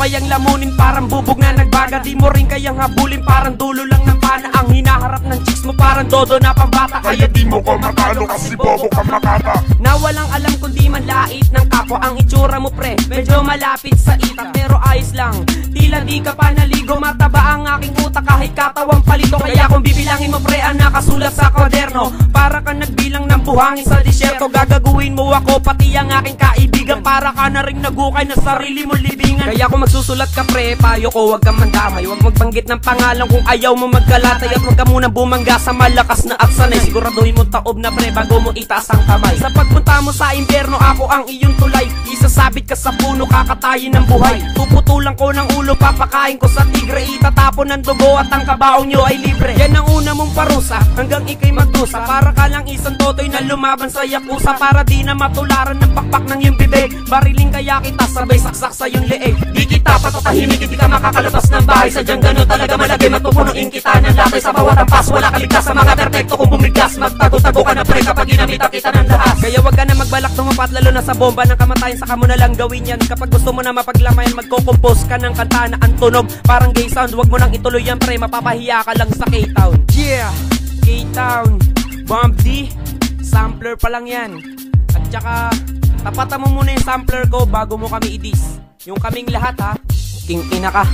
kayang lamunin parang bubog na nagbaga. Di mo rin kayang habulin parang dulo lang ng pana. Ang hinaharap ng chicks mo parang dodo na pambata. Kaya di mo ko matalo kasi bobo ka makata. Na walang alam kundi man lait ng kapwa. Ang itsura mo pre, medyo malapit sa ita pero ayos lang. Tila di ka pa naligo, mataba ang aking utak kahit katawang palito. Kaya kung bibilangin mo pre ang nakasulat sa kwaderno, para ka nagbilang ng buhangin sa disyerto. Gagaguin mo ako pati ang aking kaibigan, para ka na rin nagukay na sarili mo libingan. Kaya kung magsusulat ka pre, payo ko wag kang mandamay. Wag magbanggit ng pangalan kung ayaw mo magkalatay. At wag ka munang bumangga sa malakas na at sanay. Siguraduhin mo taob na pre bago mo itaas ang kamay. Sa pagpunta mo sa impyerno ako ang iyong tulay. Isasabit ka sa puno, kakatayin ng buhay. Puputulan ko ng ulo, papakain ko sa tigre. Itatapon ng dugo at ang kabaong nyo ay libre. Yan ang una mong parusa hanggang ikay magdusa. Para ka lang isang totoy na lumaban sa yakuza. Para di na matularan ng pakpak ng iyong bibig. Bariling kaya kita sabay saksak sa iyong leeg. Di kita patutahimik, hindi ka makakalabas ng bahay. Sadyang gano'n talaga malagay, matupunuin kita ng lakay. Sa bawat ampas wala kaligtas sa mga perpekto. Kung bumiglas magtago-tago ka na pre kapag ginamitan kita ng lahas. Kaya wag ka na magbalak tumapat lalo na sa bomba ng kamatayan. Saka mo na lang gawin yan kapag gusto mo na mapaglamayan. Magko-compose ka ng kanta na ang tunog parang gay sound. Wag mo nang ituloy yan pre, mapapahiya ka lang sa K-Town. Yeah, K-Town, Bomb D, sampler pa lang yan. At saka tapatan mo muna yung sampler ko bago mo kami i-diss. Yung kaming lahat ha, king ina ka.